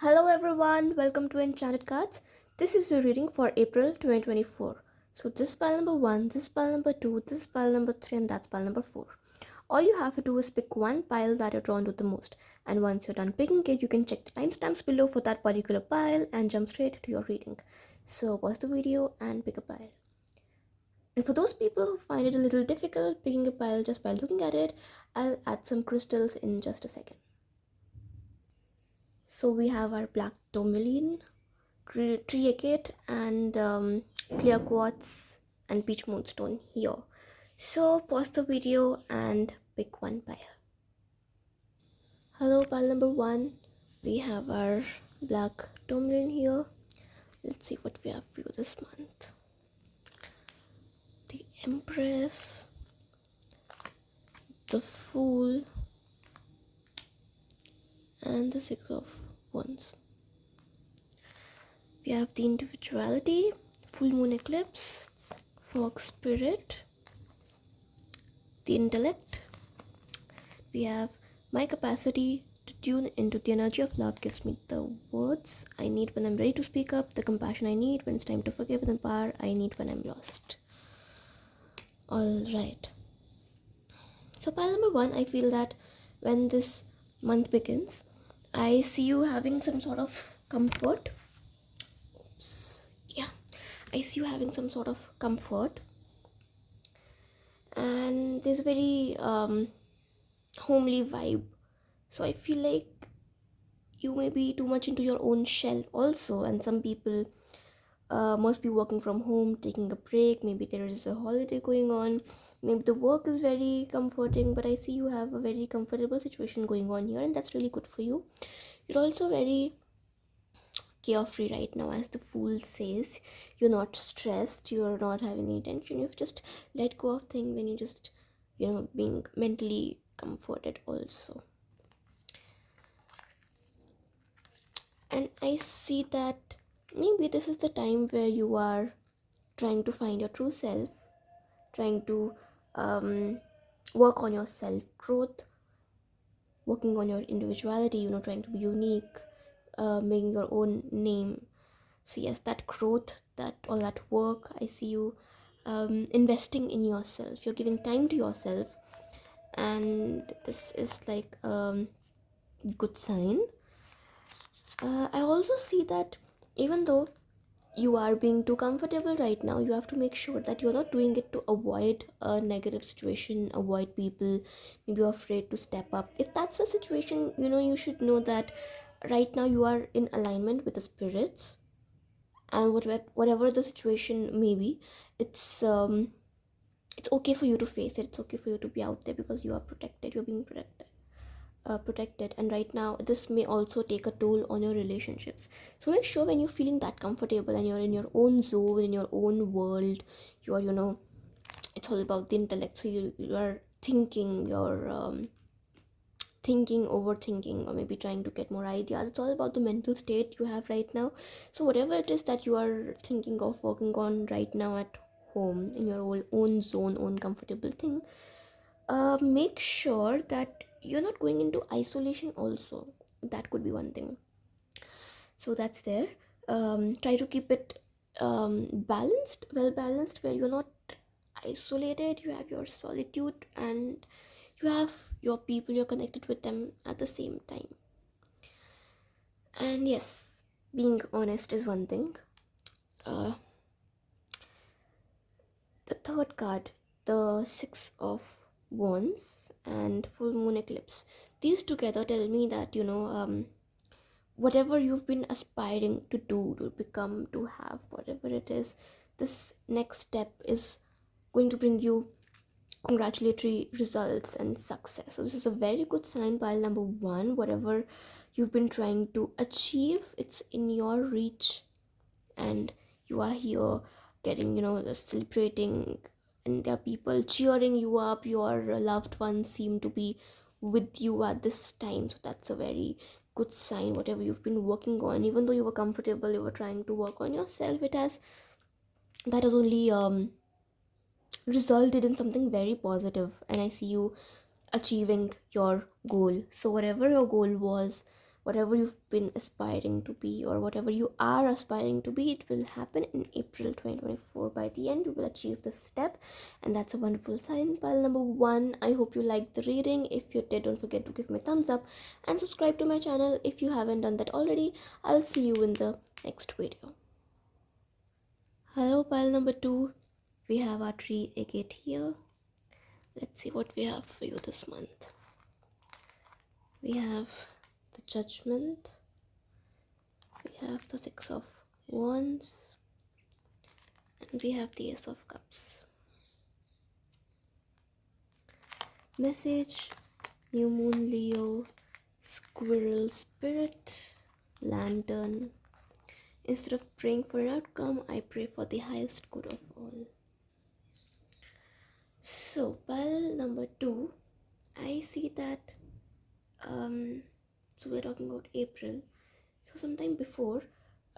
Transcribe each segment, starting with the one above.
Hello everyone, welcome to Enchanted Cards. This is your reading for April 2024. So this is pile number 1, this is pile number 2, this is pile number 3 and that's pile number 4. All you have to do is pick one pile that you're drawn to the most, and once you're done picking it, you can check the timestamps below for that particular pile and jump straight to your reading. So pause the video and pick a pile. And for those people who find it a little difficult picking a pile just by looking at it, I'll add some crystals in just a second. So we have our black tourmaline, triacate and clear quartz and peach moonstone here. So pause the video and pick one pile. Hello, pile number 1. We have our black tourmaline here. Let's see what we have for you this month. The Empress, the Fool, and the Six of Wands. We have the Individuality, Full Moon Eclipse, Fog Spirit, the Intellect. We have my capacity to tune into the energy of love gives me the words I need when I'm ready to speak up, the compassion I need when it's time to forgive, and the power I need when I'm lost. Alright. So pile number 1, I feel that when this month begins, I see you having some sort of comfort. I see you having some sort of comfort, and there's a very homely vibe. So I feel like you may be too much into your own shell also, and some people must be working from home, taking a break. Maybe there is a holiday going on, maybe the work is very comforting, but I see you have a very comfortable situation going on here, and that's really good for you. You're also very carefree right now, as the Fool says. You're not stressed, you're not having any tension, you've just let go of things, and you just being mentally comforted also. And I see that maybe this is the time where you are trying to find your true self, trying to work on your self growth, working on your individuality, trying to be unique, making your own name. So yes, that growth, all that work, I see you investing in yourself. You're giving time to yourself, and this is like a good sign. I also see that even though you are being too comfortable right now, you have to make sure that you're not doing it to avoid a negative situation, avoid people. Maybe you're afraid to step up. If that's the situation, you should know that right now you are in alignment with the spirits, and whatever the situation may be, it's okay for you to face it. It's okay for you to be out there, because you are protected. You're being protected. And right now this may also take a toll on your relationships. So make sure when you're feeling that comfortable and you're in your own zone, in your own world, you are it's all about the intellect. So you are thinking, you're thinking, overthinking, or maybe trying to get more ideas. It's all about the mental state you have right now. So whatever it is that you are thinking of working on right now at home, in your own zone, own comfortable thing, make sure that you're not going into isolation also. That could be one thing. So that's there. Try to keep it balanced, well balanced, where you're not isolated. You have your solitude, and you have your people, you're connected with them at the same time. And yes, being honest is one thing. The third card, the Six of Wands and Full Moon Eclipse, these together tell me that whatever you've been aspiring to do, to become, to have, whatever it is, this next step is going to bring you congratulatory results and success. So this is a very good sign, pile number 1. Whatever you've been trying to achieve, it's in your reach, and you are here getting celebrating, and there are people cheering you up. Your loved ones seem to be with you at this time, so that's a very good sign. Whatever you've been working on, even though you were comfortable, you were trying to work on yourself, that has only resulted in something very positive, and I see you achieving your goal. So whatever your goal was, whatever you've been aspiring to be, or whatever you are aspiring to be, it will happen in April 2024. By the end, you will achieve this step, and that's a wonderful sign. Pile number 1, I hope you liked the reading. If you did, don't forget to give me a thumbs up and subscribe to my channel if you haven't done that already. I'll see you in the next video. Hello, pile number 2. We have our tree agate here. Let's see what we have for you this month. We have the Judgment. We have the Six of Wands. And we have the Ace of Cups. Message: New Moon Leo, Squirrel Spirit, Lantern. Instead of praying for an outcome, I pray for the highest good of all. So, pile number 2, I see that, so we're talking about April. So sometime before,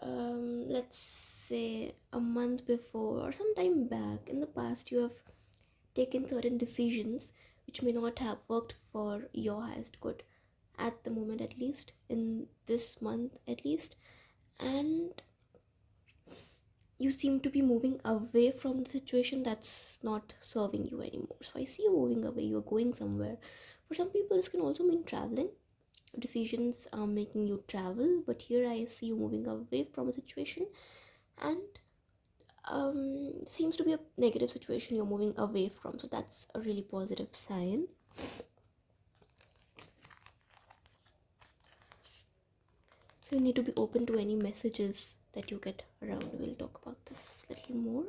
let's say a month before or sometime back in the past, you have taken certain decisions which may not have worked for your highest good at the moment, at least in this month at least, and you seem to be moving away from the situation that's not serving you anymore. So I see you moving away, you're going somewhere. For some people, this can also mean traveling. Decisions are making you travel, but here I see you moving away from a situation, and seems to be a negative situation you're moving away from. So that's a really positive sign. So you need to be open to any messages that you get around. We'll talk about this a little more.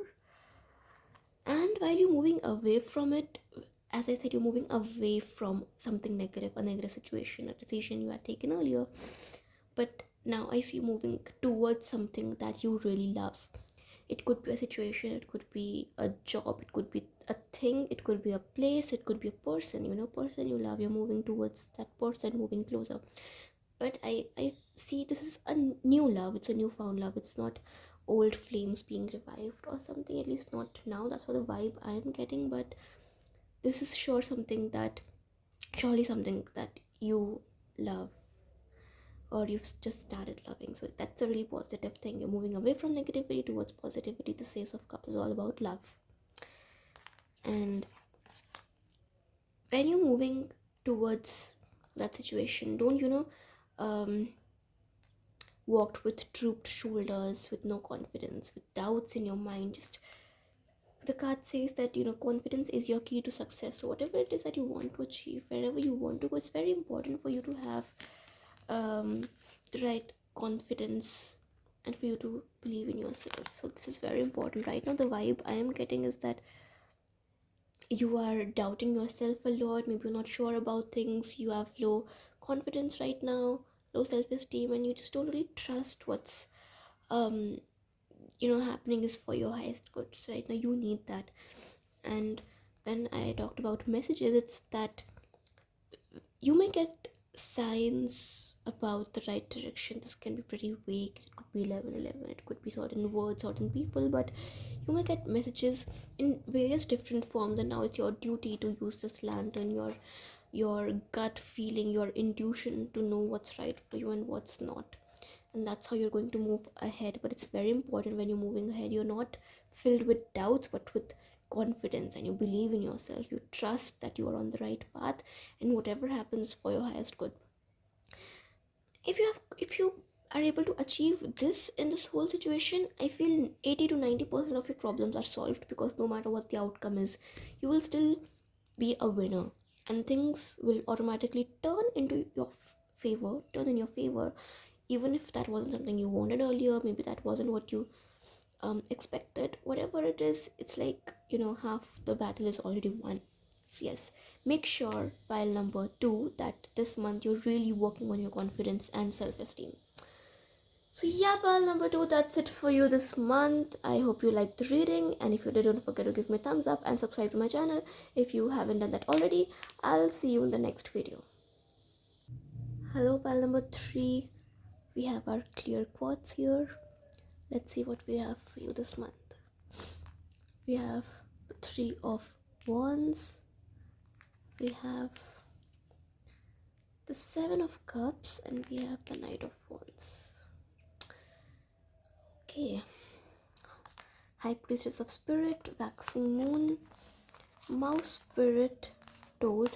And while you're moving away from it, as I said, you're moving away from something negative, a negative situation, a decision you had taken earlier. But now I see you moving towards something that you really love. It could be a situation, it could be a job, it could be a thing, it could be a place, it could be a person, person you love. You're moving towards that person, moving closer. But I see this is a new love, it's a newfound love. It's not old flames being revived or something, at least not now. That's what the vibe I'm getting. But this is surely something that you love, or you've just started loving. So that's a really positive thing. You're moving away from negativity towards positivity. The Ace of Cups is all about love. And when you're moving towards that situation, don't walked with drooped shoulders, with no confidence, with doubts in your mind. Just, the card says that confidence is your key to success. So whatever it is that you want to achieve, wherever you want to go, it's very important for you to have the right confidence and for you to believe in yourself. So this is very important. Right now the vibe I am getting is that you are doubting yourself a lot. Maybe you're not sure about things, you have low confidence right now, low self-esteem, and you just don't really trust what's happening is for your highest good. So right now you need that. And when I talked about messages, it's that you may get signs about the right direction. This can be pretty vague. It could be 11:11, it could be certain words, certain people, but you may get messages in various different forms. And now it's your duty to use this lantern, your gut feeling, your intuition, to know what's right for you and what's not. And that's how you're going to move ahead. But it's very important, when you're moving ahead, you're not filled with doubts but with confidence, and you believe in yourself. You trust that you are on the right path, and whatever happens for your highest good. If you are able to achieve this in this whole situation, I feel 80 to 90% of your problems are solved, because no matter what the outcome is, you will still be a winner, and things will automatically turn into your turn in your favor. Even if that wasn't something you wanted earlier, maybe that wasn't what you expected, whatever it is, it's like half the battle is already won. So yes, make sure, pile number 2, that this month you're really working on your confidence and self-esteem. So yeah, pile number 2, that's it for you this month. I hope you liked the reading, and if you did, don't forget to give me a thumbs up and subscribe to my channel if you haven't done that already. I'll see you in the next video. Hello, pile number 3. We have our clear quartz here. Let's see what we have for you this month. We have the 3 of Wands. We have the Seven of Cups, and we have the Knight of Wands. Okay. High Priestess of Spirit, Waxing Moon, Mouse Spirit, Toad,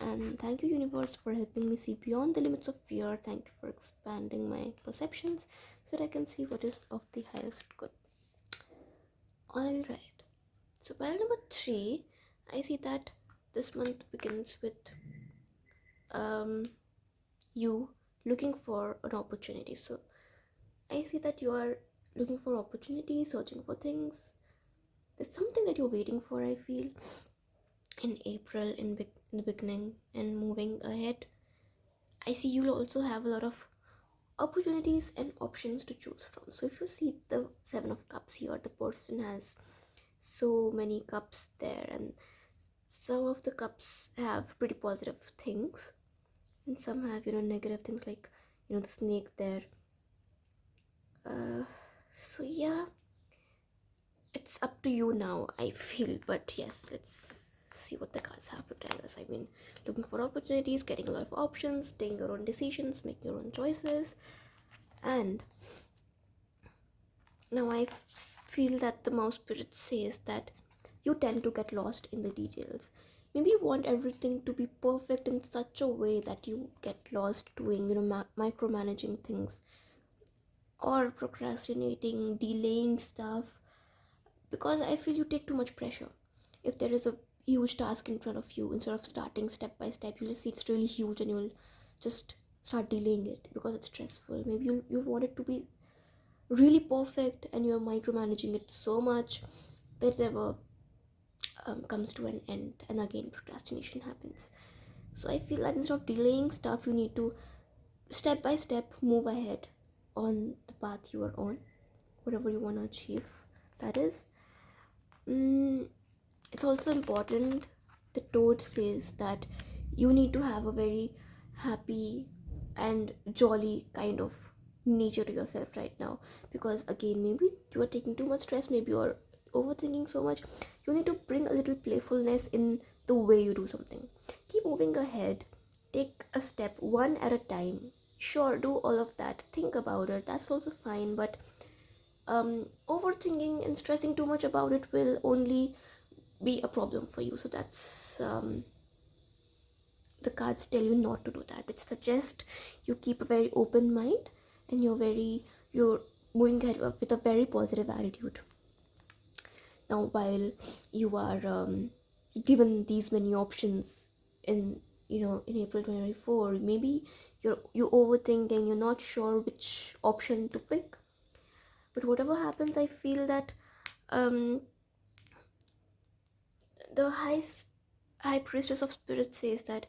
and thank you, universe, for helping me see beyond the limits of fear. Thank you for expanding my perceptions so that I can see what is of the highest good. Alright, so pile number 3, I see that this month begins with you looking for an opportunity. So I see that you are looking for opportunities, searching for things. There's something that you're waiting for, I feel, in April, in the beginning, and moving ahead. I see you'll also have a lot of opportunities and options to choose from. So if you see the Seven of Cups here, the person has so many cups there, and some of the cups have pretty positive things, and some have, negative things, like, the snake there. So yeah, it's up to you now, I feel. But yes, let's see what the cards have to tell us. I mean, looking for opportunities, getting a lot of options, taking your own decisions, making your own choices. And now I feel that the Mouse Spirit says that you tend to get lost in the details. Maybe you want everything to be perfect in such a way that you get lost doing, micromanaging things, or procrastinating, delaying stuff, because I feel you take too much pressure. If there is a huge task in front of you, instead of starting step by step, you'll just see it's really huge and you'll just start delaying it because it's stressful. Maybe you want it to be really perfect and you're micromanaging it so much that it never comes to an end, and again procrastination happens. So I feel that instead of delaying stuff, you need to step by step move ahead on the path you are on, whatever you want to achieve, that is. It's also important, the Toad says that you need to have a very happy and jolly kind of nature to yourself right now, because again, maybe you are taking too much stress, maybe you're overthinking so much. You need to bring a little playfulness in the way you do something. Keep moving ahead, take a step one at a time. Sure, do all of that, think about it, that's also fine, but overthinking and stressing too much about it will only be a problem for you. So that's the cards tell you not to do that. They suggest you keep a very open mind, and you're moving ahead with a very positive attitude. Now, while you are given these many options in in April 2024, maybe you overthink and you're not sure which option to pick. But whatever happens, I feel that the high priestess of spirit says that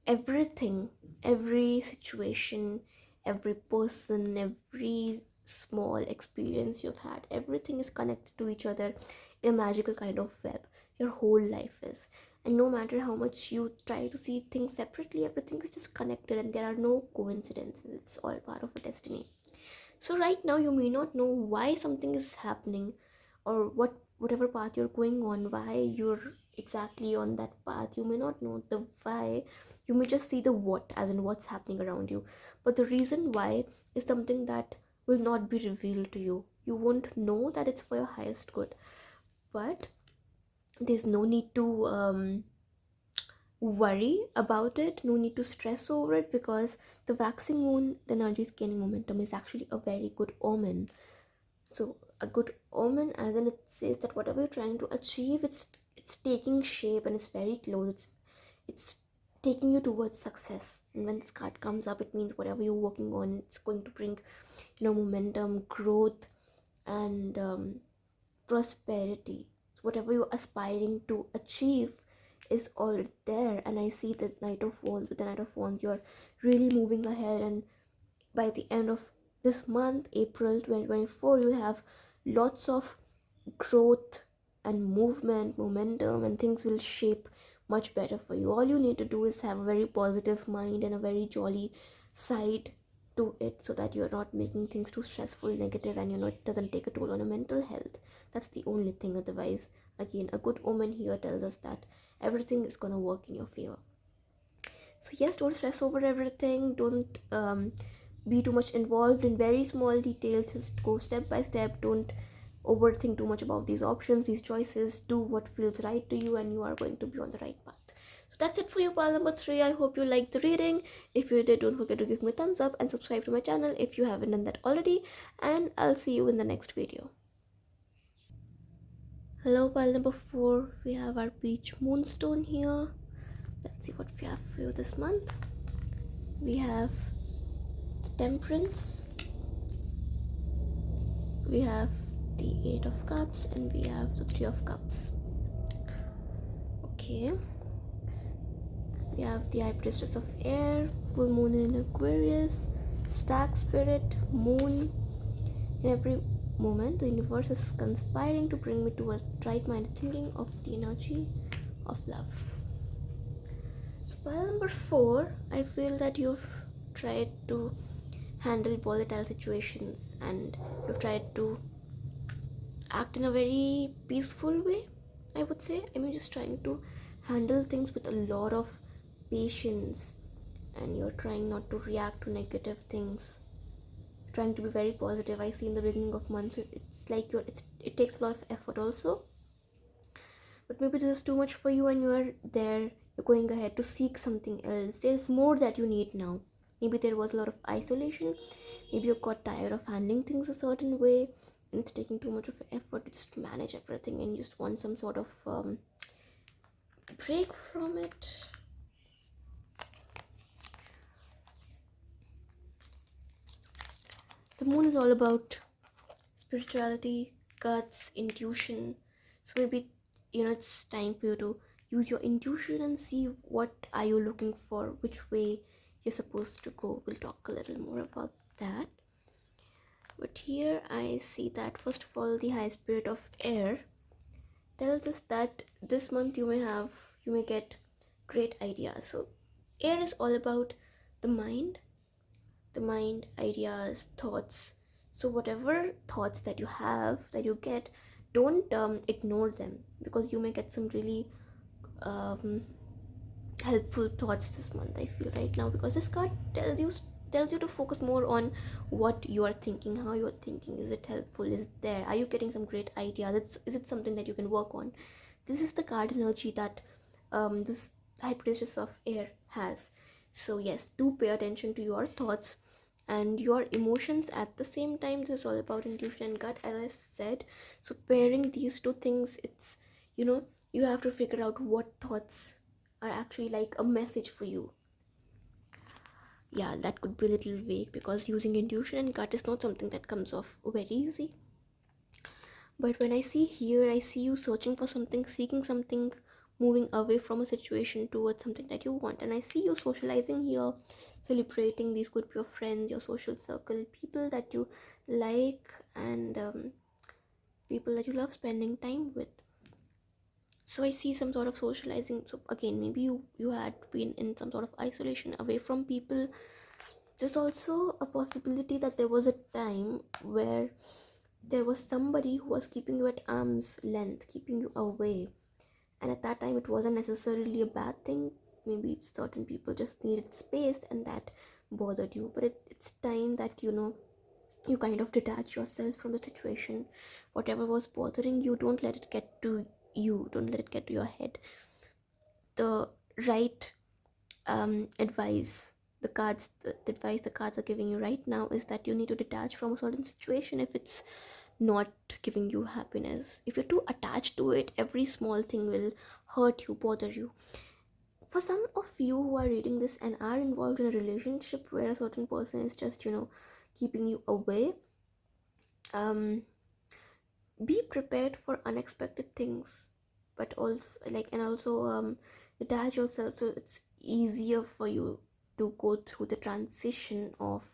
everything, every situation, every person, every small experience you've had, everything is connected to each other in a magical kind of web. Your whole life is. And no matter how much you try to see things separately, everything is just connected and there are no coincidences. It's all part of a destiny. So right now you may not know why something is happening, or whatever path you're going on, why you're exactly on that path. You may not know the why. You may just see the what, as in what's happening around you. But the reason why is something that will not be revealed to you. You won't know that it's for your highest good. But there's no need to worry about it, no need to stress over it, because the waxing moon, the energy is gaining momentum, is actually a very good omen. So a good omen, as in it says that whatever you're trying to achieve, it's taking shape and it's very close. It's taking you towards success. And when this card comes up, it means whatever you're working on, it's going to bring momentum, growth, and prosperity. So whatever you're aspiring to achieve is already there. And I see the Knight of Wands. With the Knight of Wands, you're really moving ahead, and by the end of this month, April 2024, you'll have lots of growth and movement, momentum, and things will shape much better for you. All you need to do is have a very positive mind and a very jolly side to it, so that you're not making things too stressful, negative, and it doesn't take a toll on your mental health. That's the only thing. Otherwise, again, a good omen here tells us that everything is gonna work in your favor. So yes, don't stress over everything. Don't be too much involved in very small details. Just go step by step. Don't overthink too much about these options, these choices. Do what feels right to you, and you are going to be on the right path. So that's it for you, pile number 3. I hope you liked the reading. If you did, don't forget to give me a thumbs up and subscribe to my channel if you haven't done that already. And I'll see you in the next video. Hello, pile number 4. We have our beach moonstone here. Let's see what we have for you this month. We have the temperance, we have the 8 of cups, and we have the 3 of cups. Okay, we have the high priestess of air, full moon in Aquarius, stag spirit, moon. In every moment the universe is conspiring to bring me towards right-minded thinking of the energy of love. So pile number 4, I feel that you've tried to handle volatile situations and you've tried to act in a very peaceful way, I would say. I mean, just trying to handle things with a lot of patience, and you're trying not to react to negative things, trying to be very positive. I see in the beginning of months it's like it takes a lot of effort also, but maybe this is too much for you and you're going ahead to seek something else. There's more that you need now. Maybe there was a lot of isolation, maybe you got tired of handling things a certain way, and it's taking too much of effort to just manage everything, and you just want some sort of break from it. The moon is all about spirituality, guts, intuition. So maybe it's time for you to use your intuition and see what are you looking for, which way you're supposed to go. We'll talk a little more about that. But here I see that first of all, the high spirit of air tells us that this month you may get great ideas. So air is all about the mind, ideas, thoughts. So whatever thoughts that you have, that you get, don't ignore them, because you may get some really um, helpful thoughts this month, I feel, right now, because this card tells you to focus more on what you are thinking, how you are thinking. Is it helpful? Is it there? Are you getting some great ideas? Is it something that you can work on? This is the card energy that this high priestess of air has. So yes, do pay attention to your thoughts and your emotions at the same time. This is all about intuition and gut, as I said. So pairing these two things, it's you have to figure out what thoughts are actually like a message for you. Yeah, that could be a little vague, because using intuition and gut is not something that comes off very easy. But when I see here, I see you searching for something, seeking something, moving away from a situation towards something that you want. And I see you socializing here, celebrating. These could be your friends, your social circle, people that you like, and people that you love spending time with. So I see some sort of socializing. So again, maybe you had been in some sort of isolation, away from people. There's also a possibility that there was a time where there was somebody who was keeping you at arm's length, keeping you away, and at that time it wasn't necessarily a bad thing. Maybe certain people just needed space and that bothered you, but it's time that you kind of detach yourself from the situation. Whatever was bothering you, don't let it get to you, don't let it get to your head. The right advice, the advice the cards are giving you right now is that you need to detach from a certain situation if it's not giving you happiness. If you're too attached to it, every small thing will hurt you, bother you. For some of you who are reading this and are involved in a relationship where a certain person is just keeping you away, um be prepared for unexpected things, but also detach yourself so it's easier for you to go through the transition of,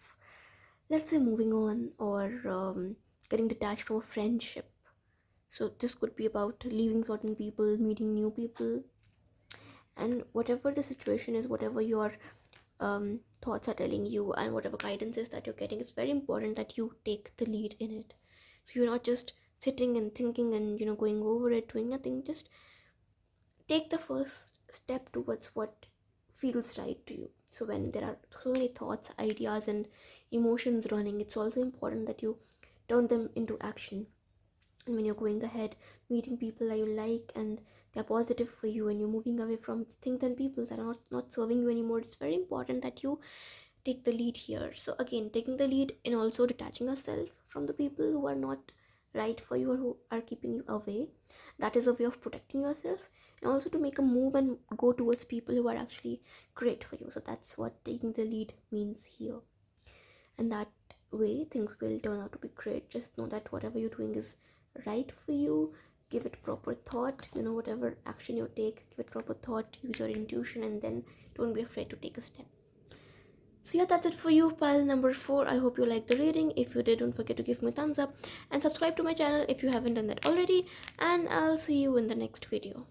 let's say, moving on, or getting detached from a friendship. So this could be about leaving certain people, meeting new people, and whatever the situation is, whatever your thoughts are telling you, and whatever guidance is that you're getting, it's very important that you take the lead in it. So you're not just sitting and thinking and going over it, doing nothing. Just take the first step towards what feels right to you. So when there are so many thoughts, ideas, and emotions running, it's also important that you turn them into action. And when you're going ahead, meeting people that you like and they're positive for you, and you're moving away from things and people that are not serving you anymore, it's very important that you take the lead here. So again, taking the lead in also detaching yourself from the people who are not right for you or who are keeping you away. That is a way of protecting yourself, and also to make a move and go towards people who are actually great for you. So that's what taking the lead means here. And that way things will turn out to be great. Just know that whatever you're doing is right for you. Give it proper thought. Whatever action you take, give it proper thought, use your intuition, and then don't be afraid to take a step. So yeah, that's it for you, pile number 4. I hope you liked the reading. If you did, don't forget to give me a thumbs up and subscribe to my channel if you haven't done that already, and I'll see you in the next video.